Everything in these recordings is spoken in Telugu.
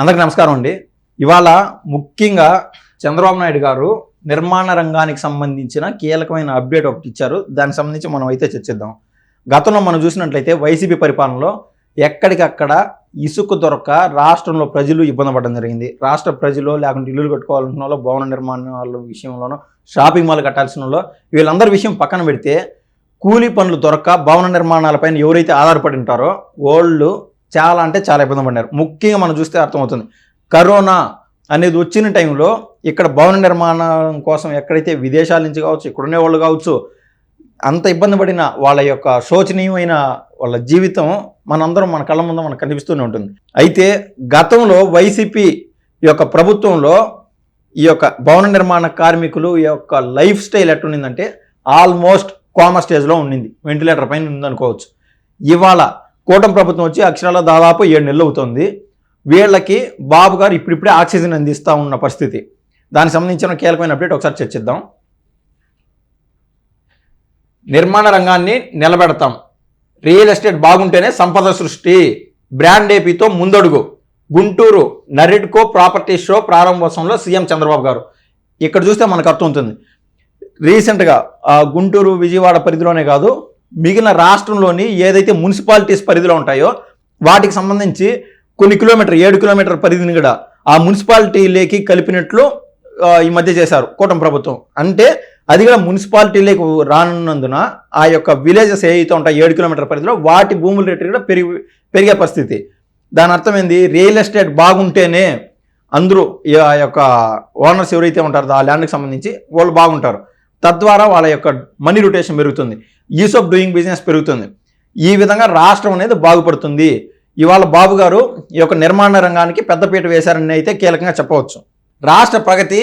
అందరికీ నమస్కారం అండి. ఇవాళ ముఖ్యంగా చంద్రబాబు నాయుడు గారు నిర్మాణ రంగానికి సంబంధించిన కీలకమైన అప్డేట్ ఒకటి ఇచ్చారు. దానికి సంబంధించి మనం అయితే చర్చిద్దాం. గతంలో మనం చూసినట్లయితే వైసీపీ పరిపాలనలో ఎక్కడికక్కడ ఇసుక దొరక రాష్ట్రంలో ప్రజలు ఇబ్బంది పడడం జరిగింది. రాష్ట్ర ప్రజలు లేకుంటే ఇల్లులు కట్టుకోవాలనుకున్న వాళ్ళు, భవన నిర్మాణాల విషయంలోనూ, షాపింగ్ మాల్ కట్టాల్సిన వాళ్ళు, వీళ్ళందరి విషయం పక్కన పెడితే కూలీ పనులు దొరక్క భవన నిర్మాణాలపైన ఎవరైతే ఆధారపడి ఉంటారో వాళ్ళు చాలా అంటే చాలా ఇబ్బంది పడ్డారు. ముఖ్యంగా మనం చూస్తే అర్థమవుతుంది. కరోనా అనేది వచ్చిన టైంలో ఇక్కడ భవన నిర్మాణం కోసం ఎక్కడైతే విదేశాల నుంచి కావచ్చు, ఇక్కడ ఉండేవాళ్ళు కావచ్చు, అంత ఇబ్బంది పడిన వాళ్ళ యొక్క శోచనీయమైన వాళ్ళ జీవితం మనందరం మన కళ్ళ ముందు మనకు కనిపిస్తూనే ఉంటుంది. అయితే గతంలో వైసీపీ యొక్క ప్రభుత్వంలో ఈ యొక్క భవన నిర్మాణ కార్మికులు యొక్క లైఫ్ స్టైల్ ఎట్టుండిందంటే ఆల్మోస్ట్ కోమా స్టేజ్లో ఉండింది. వెంటిలేటర్ పైన ఉందనుకోవచ్చు. ఇవాళ కూటమి ప్రభుత్వం వచ్చి అక్షరాల దాదాపు 7 నెలలు అవుతుంది. వీళ్ళకి బాబు గారు ఇప్పుడిప్పుడే ఆక్సిజన్ అందిస్తూ ఉన్న పరిస్థితి. దానికి సంబంధించిన కీలకమైన అప్డేట్ ఒకసారి చర్చిద్దాం. నిర్మాణ రంగాన్ని నిలబెడతాం, రియల్ ఎస్టేట్ బాగుంటేనే సంపద సృష్టి, బ్రాండ్ ఏపీతో ముందడుగు, గుంటూరు నరెడ్కో ప్రాపర్టీ షో ప్రారంభోత్సవంలో సీఎం చంద్రబాబు గారు. ఇక్కడ చూస్తే మనకు అర్థం ఉంటుంది. రీసెంట్గా గుంటూరు విజయవాడ పరిధిలోనే కాదు, మిగిలిన రాష్ట్రంలోని ఏదైతే మున్సిపాలిటీస్ పరిధిలో ఉంటాయో వాటికి సంబంధించి కొన్ని 7 కిలోమీటర్ పరిధిని కూడా ఆ మున్సిపాలిటీలోకి కలిపినట్లు ఈ మధ్య చేశారు కూటమి ప్రభుత్వం. అంటే అది కూడా మున్సిపాలిటీలోకి రానున్నందున ఆ యొక్క విలేజెస్ ఏవైతే ఉంటాయి 7 కిలోమీటర్ పరిధిలో వాటి భూముల రేటు కూడా పెరిగే పరిస్థితి. దాని అర్థం ఏంది? రియల్ ఎస్టేట్ బాగుంటేనే అందరూ ఆ యొక్క ఓనర్స్ ఎవరైతే ఉంటారో ఆ ల్యాండ్కి సంబంధించి వాళ్ళు బాగుంటారు. తద్వారా వాళ్ళ యొక్క మనీ రొటేషన్ పెరుగుతుంది, ఈజ్ ఆఫ్ డూయింగ్ బిజినెస్ పెరుగుతుంది. ఈ విధంగా రాష్ట్రం అనేది బాగుపడుతుంది. ఇవాళ బాబు గారు ఈ యొక్క నిర్మాణ రంగానికి పెద్దపీట వేశారని అయితే కీలకంగా చెప్పవచ్చు. రాష్ట్ర ప్రగతి,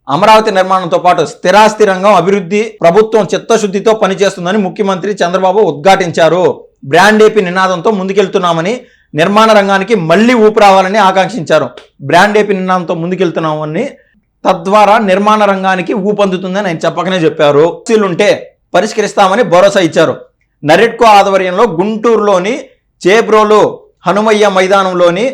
అమరావతి నిర్మాణంతో పాటు స్థిరాస్తి రంగం అభివృద్ధి ప్రభుత్వం చిత్తశుద్ధితో పనిచేస్తుందని ముఖ్యమంత్రి చంద్రబాబు ఉద్ఘాటించారు. బ్రాండ్ ఏపీ నినాదంతో ముందుకెళ్తున్నామని, నిర్మాణ రంగానికి మళ్లీ ఊపు రావాలని ఆకాంక్షించారు. బ్రాండ్ ఏపీ నినాదంతో ముందుకెళ్తున్నామని, తద్వారా నిర్మాణ రంగానికి ఊపందుతుందని ఆయన చెప్పకనే చెప్పారు. ఉంటే పరిష్కరిస్తామని భరోసా ఇచ్చారు. నరెడ్కో ఆధ్వర్యంలో గుంటూరులోని చేబ్రోలు హనుమయ్య మైదానంలోని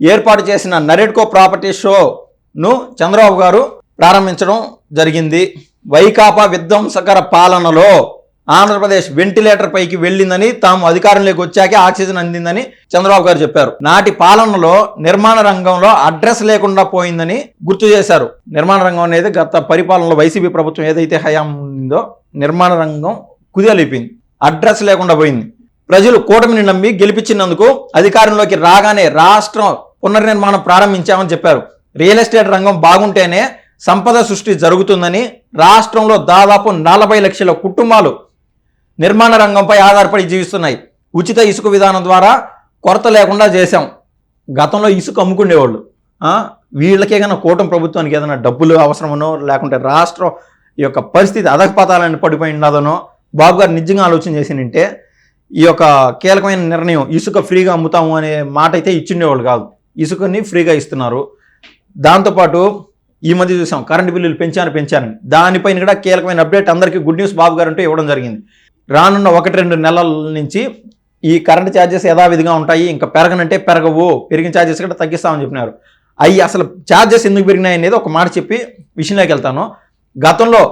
ఏర్పాటు చేసిన నరెడ్కో ప్రాపర్టీ షోను చంద్రబాబు గారు ప్రారంభించడం జరిగింది. వైకాపా విధ్వంసకర పాలనలో ఆంధ్రప్రదేశ్ వెంటిలేటర్ పైకి వెళ్ళిందని, తాము అధికారంలోకి వచ్చాకే ఆక్సిజన్ అందిందని చంద్రబాబు గారు చెప్పారు. నాటి పాలనలో నిర్మాణ రంగంలో అడ్రస్ లేకుండా పోయిందని గుర్తు చేశారు. నిర్మాణ రంగం అనేది గత పరిపాలనలో వైసీపీ ప్రభుత్వం ఏదైతే హయాం ఉందో నిర్మాణ రంగం కుదేలిపోయింది, అడ్రస్ లేకుండా పోయింది. ప్రజలు కూటమిని నమ్మి గెలిపించినందుకు అధికారంలోకి రాగానే రాష్ట్రం పునర్నిర్మాణం ప్రారంభించామని చెప్పారు. రియల్ ఎస్టేట్ రంగం బాగుంటేనే సంపద సృష్టి జరుగుతుందని, రాష్ట్రంలో దాదాపు 40 లక్షల కుటుంబాలు నిర్మాణ రంగంపై ఆధారపడి జీవిస్తున్నాయి. ఉచిత ఇసుక విధానం ద్వారా కొరత లేకుండా చేశాం. గతంలో ఇసుక అమ్ముకునేవాళ్ళు, వీళ్ళకే కన్నా కూటమి ప్రభుత్వానికి ఏదైనా డబ్బులు అవసరమనో లేకుంటే రాష్ట్రం యొక్క పరిస్థితి అధఃపతాలని పడిపోయి ఉన్నదనో బాబు గారు నిజంగా ఆలోచన చేసినంటే ఈ యొక్క కీలకమైన నిర్ణయం ఇసుక ఫ్రీగా అమ్ముతాము అనే మాట అయితే ఇచ్చిండేవాళ్ళు కాదు. ఇసుకని ఫ్రీగా ఇస్తున్నారు. దాంతోపాటు ఈ మధ్య చూసాం కరెంటు బిల్లులు పెంచారని, దానిపైన కూడా కీలకమైన అప్డేట్ అందరికీ గుడ్ న్యూస్ బాబు గారు అంటూ ఇవ్వడం జరిగింది. రానున్న 1-2 నెలల నుంచి ఈ కరెంటు ఛార్జెస్ యథావిధిగా ఉంటాయి, ఇంకా పెరగనంటే పెరగవు, పెరిగిన ఛార్జెస్ కూడా తగ్గిస్తామని చెప్పినారు. అవి అసలు ఛార్జెస్ ఎందుకు పెరిగినాయి అనేది ఒక మాట చెప్పి విషయంలోకి వెళ్తాను. గతంలో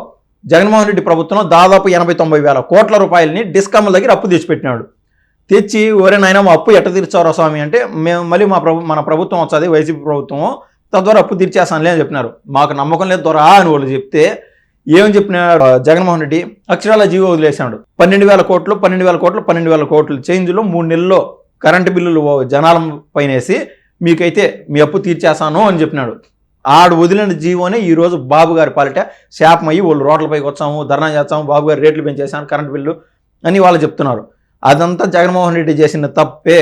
జగన్మోహన్ రెడ్డి ప్రభుత్వం దాదాపు 80-90 వేల కోట్ల రూపాయలని డిస్కమ్ల దగ్గర అప్పు తెచ్చిపెట్టినాడు. తెచ్చి ఎవరైనా మా అప్పు ఎట్ట తీర్చారో స్వామి అంటే, మేము మళ్ళీ మన ప్రభుత్వం వస్తుంది వైసీపీ ప్రభుత్వం, తద్వారా అప్పు తీర్చేస్తానులే అని చెప్పినారు. మాకు నమ్మకం లేదు దొరా అని వాళ్ళు చెప్తే ఏమని చెప్పినాడు జగన్మోహన్ రెడ్డి? అక్షరాల జీవో వదిలేసాడు. 12,000 కోట్లు చేంజ్లో 3 నెలల్లో కరెంటు బిల్లులు జనాల పైన వేసి మీకైతే మీ అప్పు తీర్చేస్తాను అని చెప్పినాడు. ఆడు వదిలిన జీవోనే ఈరోజు బాబు గారి పాలిట శాపమయ్యి వాళ్ళు రోడ్లపైకి వచ్చాము, ధర్నా చేస్తాము, బాబు గారు రేట్లు పెంచేసాను కరెంటు బిల్లు అని వాళ్ళు చెప్తున్నారు. అదంతా జగన్మోహన్ రెడ్డి చేసిన తప్పే.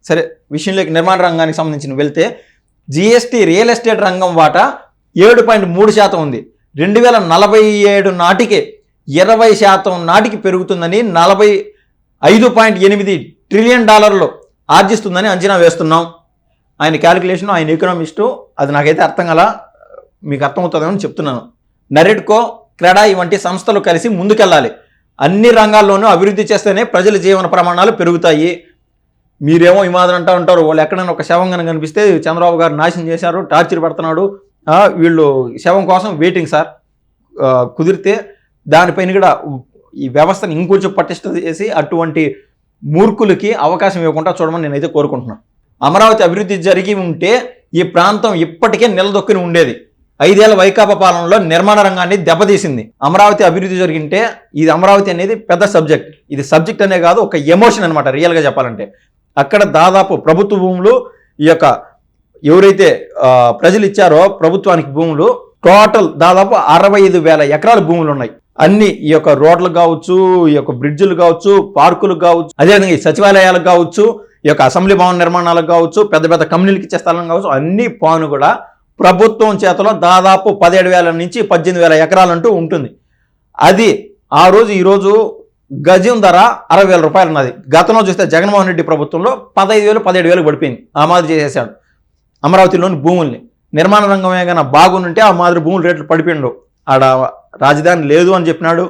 సరే, విషయంలోకి నిర్మాణ రంగానికి సంబంధించిన వెళ్తే జిఎస్టీ రియల్ ఎస్టేట్ రంగం వాటా 7.3% ఉంది. 2047 నాటికి 20% నాటికి పెరుగుతుందని, $45.8 ట్రిలియన్ ఆర్జిస్తుందని అంచనా వేస్తున్నాం. ఆయన క్యాలిక్యులేషన్, ఆయన ఎకనామిస్టు, అది నాకైతే అర్థం కల, మీకు అర్థమవుతుందని చెప్తున్నాను. నరెడ్కో, క్రెడా వంటి సంస్థలు కలిసి ముందుకెళ్ళాలి. అన్ని రంగాల్లోనూ అభివృద్ధి చేస్తేనే ప్రజల జీవన ప్రమాణాలు పెరుగుతాయి. మీరేమో ఈ మాదిరి అంటూ ఉంటారు, వాళ్ళు ఎక్కడైనా ఒక శవం కనుక కనిపిస్తే చంద్రబాబు గారు నాశనం చేశారు, టార్చర్ పెడుతున్నాడు, వీళ్ళు శవం కోసం వెయిటింగ్ సార్. కుదిరితే దానిపైన కూడా ఈ వ్యవస్థను ఇంకొంచెం పటిష్ట చేసి అటువంటి మూర్ఖులకి అవకాశం ఇవ్వకుండా చూడమని నేనైతే కోరుకుంటున్నాను. అమరావతి అభివృద్ధి జరిగి ఉంటే ఈ ప్రాంతం ఇప్పటికే నిలదొక్కుని ఉండేది. 5 ఏళ్ల వైకాపా పాలనలో నిర్మాణ రంగాన్ని దెబ్బతీసింది. అమరావతి అభివృద్ధి జరిగింటే ఇది అమరావతి అనేది పెద్ద సబ్జెక్ట్. ఇది సబ్జెక్ట్ అనే కాదు, ఒక ఎమోషన్ అనమాట రియల్గా చెప్పాలంటే. అక్కడ దాదాపు ప్రభుత్వ భూములు ఈ యొక్క ఎవరైతే ప్రజలు ఇచ్చారో ప్రభుత్వానికి భూములు టోటల్ దాదాపు 65,000 ఎకరాల భూములు ఉన్నాయి. అన్ని ఈ యొక్క రోడ్లు కావచ్చు, ఈ యొక్క బ్రిడ్జులు కావచ్చు, పార్కులు కావచ్చు, అదేవిధంగా ఈ సచివాలయాలకు కావచ్చు, ఈ యొక్క అసెంబ్లీ భవన నిర్మాణాలకు కావచ్చు, పెద్ద పెద్ద కంపెనీలకు ఇచ్చే స్థలం కావచ్చు, అన్ని పాను కూడా ప్రభుత్వం చేతలో దాదాపు 17,000 నుంచి 18,000 ఎకరాలంటూ ఉంటుంది. అది ఆ రోజు ఈరోజు గజం ధర 60,000 రూపాయలు ఉన్నది. గతంలో చూస్తే జగన్మోహన్ రెడ్డి ప్రభుత్వంలో 15,000 17,000 పడిపోయింది. ఆ మాదిరి చేసేసాడు అమరావతిలోని భూముల్ని. నిర్మాణ రంగం ఏమైనా బాగుంటే ఆ మాదిరి భూముల రేట్లు పడిపోయిండు. ఆడ రాజధాని లేదు అని చెప్పినాడు,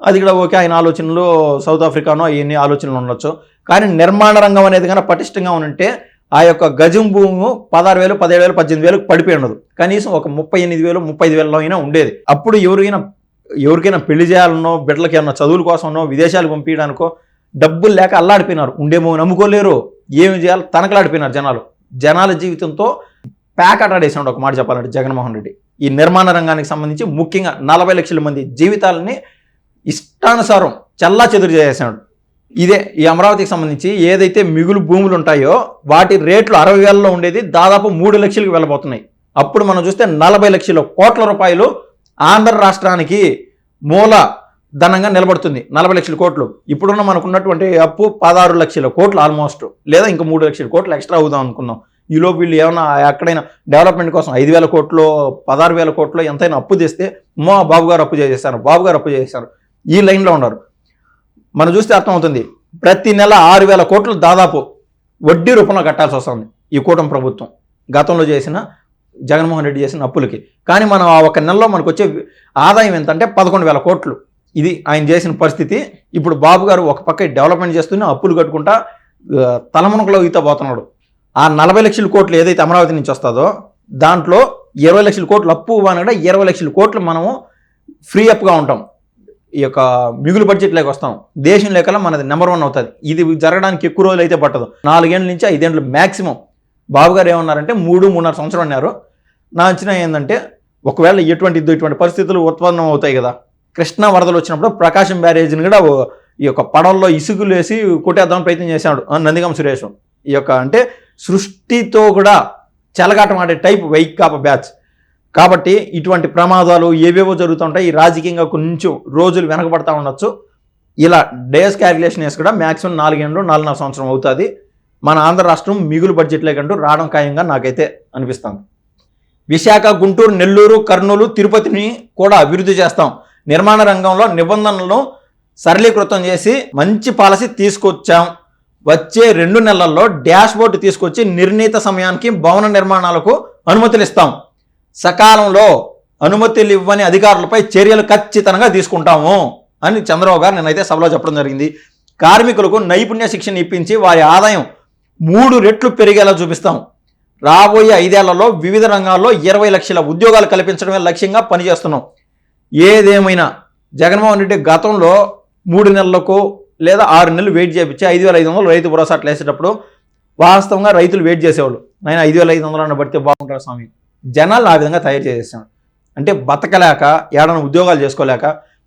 అది కూడా ఓకే, ఆయన ఆలోచనలు సౌత్ ఆఫ్రికానో ఇవన్నీ ఆలోచనలు ఉండొచ్చు. కానీ నిర్మాణ రంగం అనేది కన్నా పటిష్టంగా ఉంటే ఆ యొక్క గజం భూము 16,000 17,000 18,000 పడిపోయి ఉండదు. కనీసం ఒక 38,000 35,000 అయినా ఉండేది. అప్పుడు ఎవరికైనా పెళ్లి చేయాలనో, బిడ్డలకి ఏమన్నా చదువుల కోసమనో, విదేశాలు పంపించడానికో డబ్బులు లేక అల్లాడిపోయినారు. ఉండేమో నమ్ముకోలేరు, ఏమి చేయాలి తనకలాడిపోయినారు జనాలు. జనాల జీవితంతో ప్యాకటాడేసినాడు ఒక మాట చెప్పాలంటే జగన్మోహన్ రెడ్డి. ఈ నిర్మాణ రంగానికి సంబంధించి ముఖ్యంగా 40 లక్షల మంది జీవితాలని ఇష్టానుసారం చల్లా చెదురు చేసేసాడు. ఇదే ఈ అమరావతికి సంబంధించి ఏదైతే మిగులు భూములు ఉంటాయో వాటి రేట్లు 60,000లో ఉండేది దాదాపు 3 లక్షలకు వెళ్ళబోతున్నాయి. అప్పుడు మనం చూస్తే 40 లక్షల కోట్ల రూపాయలు ఆంధ్ర రాష్ట్రానికి మూల ధనంగా నిలబడుతుంది. 40 లక్షల కోట్లు. ఇప్పుడున్న మనకున్నటువంటి అప్పు 16 లక్షల కోట్లు ఆల్మోస్ట్, లేదా ఇంకా 3 లక్షల కోట్లు ఎక్స్ట్రా అవుదాం అనుకుందాం. ఈలోపు వీళ్ళు ఏమైనా ఎక్కడైనా డెవలప్మెంట్ కోసం 5,000 కోట్లు 16,000 కోట్లు ఎంతైనా అప్పు చేస్తే బాబు గారు అప్పు చేసేసారు ఈ లైన్లో ఉన్నారు. మనం చూస్తే అర్థమవుతుంది. ప్రతి నెల 6,000 కోట్లు దాదాపు వడ్డీ రూపంలో కట్టాల్సి వస్తుంది ఈ కూటమి ప్రభుత్వం గతంలో చేసిన జగన్మోహన్ రెడ్డి చేసిన అప్పులకి. కానీ మనం ఆ ఒక నెలలో మనకు వచ్చే ఆదాయం ఎంతంటే 11,000 కోట్లు. ఇది ఆయన చేసిన పరిస్థితి. ఇప్పుడు బాబు గారు ఒక పక్క డెవలప్మెంట్ చేస్తూనే అప్పులు కట్టుకుంటా తలమునకలో ఈత పోతున్నాడు. ఆ 40 లక్షల కోట్లు ఏదైతే అమరావతి నుంచి వస్తుందో దాంట్లో 20 లక్షల కోట్లు అప్పు అనగా 20 లక్షల కోట్లు మనము ఫ్రీ అప్గా ఉంటాం. ఈ యొక్క మిగులు బడ్జెట్ లేక వస్తాం. దేశం లేకలా మనది నెంబర్ 1 అవుతుంది. ఇది జరగడానికి ఎక్కువ రోజులు అయితే పట్టదు. 4 ఏళ్ళ నుంచి 5 ఏళ్ళు మ్యాక్సిమం. బాబు గారు ఏమన్నారంటే 3-3.5 సంవత్సరం అన్నారు. నా అంచనా ఏంటంటే ఒకవేళ ఇటువంటి పరిస్థితులు ఉత్పన్నం అవుతాయి కదా, కృష్ణా వరదలు వచ్చినప్పుడు ప్రకాశం బ్యారేజ్ని కూడా ఈ యొక్క పడవల్లో ఇసుగులు వేసి కొట్టేద్దామని ప్రయత్నం చేశాడు నందిగం సురేష్. ఈ యొక్క అంటే సృష్టితో కూడా చెలగాటం ఆడే టైప్ వైకాపా బ్యాచ్. కాబట్టి ఇటువంటి ప్రమాదాలు ఏవేవో జరుగుతుంటాయి. ఈ రాజకీయంగా కొంచెం రోజులు వెనకబడతా ఉండొచ్చు. ఇలా డేస్ క్యాలిక్యులేషన్ వేసి కూడా మ్యాక్సిమం 4 ఏళ్ళు 4.5 సంవత్సరం అవుతుంది. మన ఆంధ్ర రాష్ట్రం మిగులు బడ్జెట్ లేకంటూ రావడం ఖాయంగా నాకైతే అనిపిస్తుంది. విశాఖ, గుంటూరు, నెల్లూరు, కర్నూలు, తిరుపతిని కూడా అభివృద్ధి చేస్తాం. నిర్మాణ రంగంలో నిబంధనలను సరళీకృతం చేసి మంచి పాలసీ తీసుకొచ్చాం. వచ్చే 2 నెలల్లో డాష్ బోర్డు తీసుకొచ్చి నిర్ణీత సమయానికి భవన నిర్మాణాలకు అనుమతులు ఇస్తాం. సకాలంలో అనుమతులు ఇవ్వని అధికారులపై చర్యలు ఖచ్చితంగా తీసుకుంటాము అని చంద్రబాబు గారు నేనైతే సభలో చెప్పడం జరిగింది. కార్మికులకు నైపుణ్య శిక్షణ ఇప్పించి వారి ఆదాయం 3 రెట్లు పెరిగేలా చూపిస్తాం. రాబోయే 5 ఏళ్లలో వివిధ రంగాల్లో 20 లక్షల ఉద్యోగాలు కల్పించడమే లక్ష్యంగా పనిచేస్తున్నాం. ఏదేమైనా జగన్మోహన్ రెడ్డి గతంలో 3 నెలలకు లేదా 6 నెలలు వెయిట్ చేయించి 5,500 రైతు భరోసా అట్లా వేసేటప్పుడు వాస్తవంగా రైతులు వెయిట్ చేసేవాళ్ళు. నేను 5,500 అన్న పడితే బాగుంటారు స్వామి. జనాలు ఆ విధంగా తయారు చేసేసాడు. అంటే బతకలేక ఏడన్నా ఉద్యోగాలు చేసుకోలేక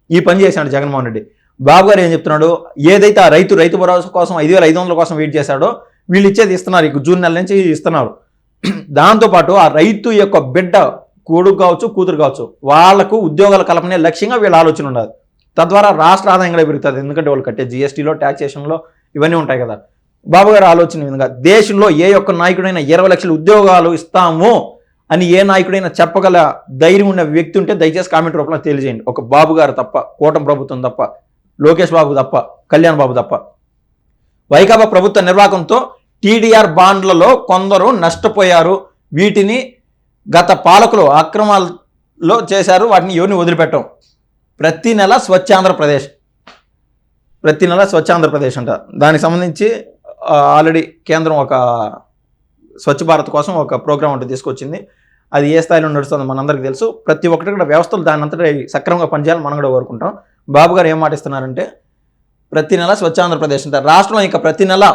ఈ పని చేశాడు జగన్మోహన్ రెడ్డి. బాబు గారు ఏం చెప్తున్నాడు, ఏదైతే ఆ రైతు భరోసా కోసం 5,500 కోసం వెయిట్ చేశాడో వీళ్ళు ఇచ్చేది ఇస్తున్నారు. ఇక జూన్ నెల నుంచి ఇస్తున్నారు. దాంతోపాటు ఆ రైతు యొక్క బిడ్డ కొడుకు కావచ్చు, కూతురు కావచ్చు, వాళ్లకు ఉద్యోగాల కల్పనే లక్ష్యంగా వీళ్ళ ఆలోచన ఉండదు. తద్వారా రాష్ట్ర ఆదాయం కూడా పెరుగుతుంది. ఎందుకంటే వాళ్ళు కట్టే జిఎస్టీలో, ట్యాక్సేషన్లో ఇవన్నీ ఉంటాయి కదా. బాబు గారు ఆలోచన విధంగా దేశంలో ఏ ఒక్క నాయకుడైనా 20 లక్షల ఉద్యోగాలు ఇస్తాము అని ఏ నాయకుడైనా చెప్పగల ధైర్యం ఉన్న వ్యక్తి ఉంటే దయచేసి కామెంట్ రూపంలో తెలియజేయండి. ఒక బాబు గారు తప్ప, కూటమి ప్రభుత్వం తప్ప, లోకేష్ బాబు తప్ప, కళ్యాణ్ బాబు తప్ప. వైకాపా ప్రభుత్వ నిర్వాహకంతో టీడీఆర్ బాండ్లలో కొందరు నష్టపోయారు. వీటిని గత పాలకులు అక్రమాల్లో చేశారు. వాటిని ఎవరిని వదిలిపెట్టాం. ప్రతి నెల స్వచ్ఛ ఆంధ్రప్రదేశ్ అంట. దానికి సంబంధించి ఆల్రెడీ కేంద్రం ఒక స్వచ్ఛ భారత్ కోసం ఒక ప్రోగ్రామ్ ఒకటి తీసుకొచ్చింది. అది ఏ స్థాయిలో నడుస్తుందో మనందరికీ తెలుసు. ప్రతి ఒక్కటి కూడా వ్యవస్థలు దాని అంతటా సక్రమంగా పనిచేయాలని మనం కూడా కోరుకుంటాం. బాబు గారు ఏం మాటిస్తున్నారంటే ప్రతి నెల స్వచ్ఛాంధ్రప్రదేశ్ అంటే రాష్ట్రంలో ఇంకా ప్రతి నెల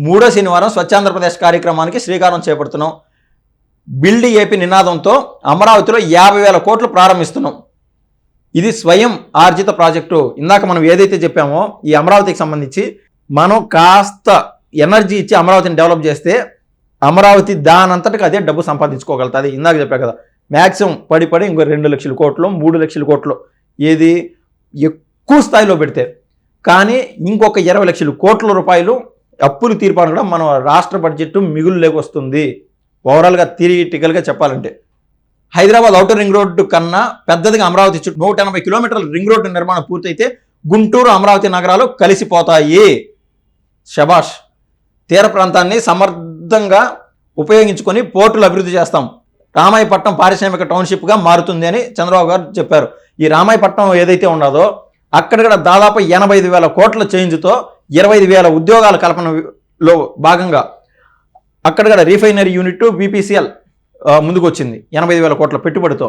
3వ శనివారం స్వచ్ఛాంధ్రప్రదేశ్ కార్యక్రమానికి శ్రీకారం చేపడుతున్నాం. బిల్డ్ ఏపీ నినాదంతో అమరావతిలో 50,000 కోట్లు ప్రారంభిస్తున్నాం. ఇది స్వయం ఆర్జిత ప్రాజెక్టు. ఇందాక మనం ఏదైతే చెప్పామో ఈ అమరావతికి సంబంధించి మనం కాస్త ఎనర్జీ ఇచ్చి అమరావతిని డెవలప్ చేస్తే అమరావతి దానంతటికి అదే డబ్బు సంపాదించుకోగలుగుతుంది. ఇందాక చెప్పా కదా, మ్యాక్సిమం పడి ఇంకో 2 లక్షల కోట్లు 3 లక్షల కోట్లు ఏది ఎక్కువ స్థాయిలో పెడితే, కానీ ఇంకొక 20 లక్షల కోట్ల రూపాయలు అప్పులు తీర్పాను కూడా మన రాష్ట్ర బడ్జెట్ మిగులు వస్తుంది. ఓవరాల్గా థియరిటికల్గా చెప్పాలంటే హైదరాబాద్ ఔటర్ రింగ్ రోడ్డు కన్నా పెద్దదిగా అమరావతి చుట్టూ 180 కిలోమీటర్ల రింగ్ రోడ్డు నిర్మాణం పూర్తయితే గుంటూరు అమరావతి నగరాలు కలిసిపోతాయి. శబాష్. తీర ప్రాంతాన్ని సమర్థంగా ఉపయోగించుకొని పోర్టులు అభివృద్ధి చేస్తాం. రామాయపట్నం పారిశ్రామిక టౌన్షిప్గా మారుతుంది అని చంద్రబాబు గారు చెప్పారు. ఈ రామాయపట్నం ఏదైతే ఉన్నదో అక్కడ కూడా దాదాపు 85,000 కోట్ల చేంజ్తో 25,000 ఉద్యోగాల కల్పనలో భాగంగా అక్కడ కూడా రీఫైనరీ యూనిట్ బీపీసీఎల్ ముందుకు వచ్చింది 85,000 కోట్ల పెట్టుబడితో.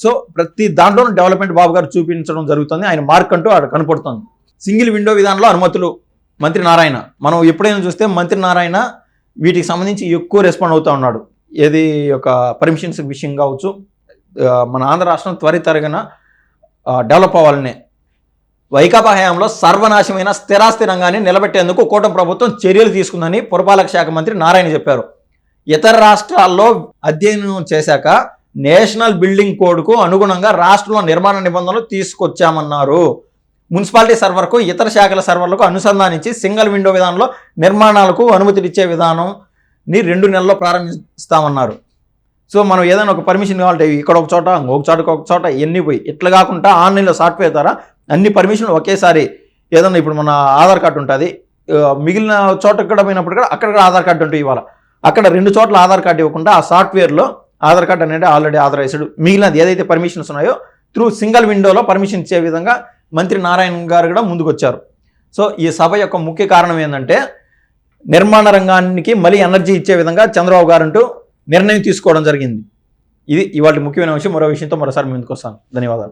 సో ప్రతి దాంట్లోనూ డెవలప్మెంట్ బాబు గారు చూపించడం జరుగుతుంది. ఆయన మార్క్ అంటూ అక్కడ కనపడుతుంది. సింగిల్ విండో విధానంలో అనుమతులు మంత్రి నారాయణ. మనం ఎప్పుడైనా చూస్తే మంత్రి నారాయణ వీటికి సంబంధించి ఎక్కువ రెస్పాండ్ అవుతూ ఉన్నాడు. ఏది ఒక పర్మిషన్స్ విషయం కావచ్చు, మన ఆంధ్ర రాష్ట్రం త్వరితరగన డెవలప్ అవ్వాలనే వైకాపా హయాంలో సర్వనాశమైన స్థిరాస్తి రంగాన్ని నిలబెట్టేందుకు కూటమి ప్రభుత్వం చర్యలు తీసుకుందని పురపాలక శాఖ మంత్రి నారాయణ చెప్పారు. ఇతర రాష్ట్రాల్లో అధ్యయనం చేశాక నేషనల్ బిల్డింగ్ కోడ్కు అనుగుణంగా రాష్ట్రంలో నిర్మాణ నిబంధనలు తీసుకొచ్చామన్నారు. మున్సిపాలిటీ సర్వర్కు ఇతర శాఖల సర్వర్లకు అనుసంధానించి సింగిల్ విండో విధానంలో నిర్మాణాలకు అనుమతినిచ్చే విధానంని 2 నెలల్లో ప్రారంభిస్తామన్నారు. సో మనం ఏదైనా ఒక పర్మిషన్ కావాలంటే ఇక్కడ ఒక చోట ఒక చోట ఎన్ని పోయి ఇట్లా కాకుండా ఆన్లైన్లో సాఫ్ట్వేర్ ద్వారా అన్ని పర్మిషన్లు ఒకేసారి ఏదన్నా ఇప్పుడు మన ఆధార్ కార్డు ఉంటుంది, మిగిలిన చోటకి కూడా పోయినప్పుడు కూడా అక్కడ కూడా ఆధార్ కార్డు ఉంటుంది. ఇవాళ అక్కడ 2 చోట్ల ఆధార్ కార్డు ఇవ్వకుండా ఆ సాఫ్ట్వేర్లో ఆధార్ కార్డు అనేది ఆల్రెడీ ఆథరైజ్డ్, మిగిలినది ఏదైతే పర్మిషన్స్ ఉన్నాయో త్రూ సింగిల్ విండోలో పర్మిషన్ ఇచ్చే విధంగా మంత్రి నారాయణ గారు కూడా ముందుకు వచ్చారు. సో ఈ సభ యొక్క ముఖ్య కారణం ఏంటంటే నిర్మాణ రంగానికి మళ్ళీ ఎనర్జీ ఇచ్చే విధంగా చంద్రబాబు గారు అంటూ నిర్ణయం తీసుకోవడం జరిగింది. ఇది ఇవాళ ముఖ్యమైన విషయం. మరో విషయంతో మరోసారి ముందుకు వస్తాను. ధన్యవాదాలు.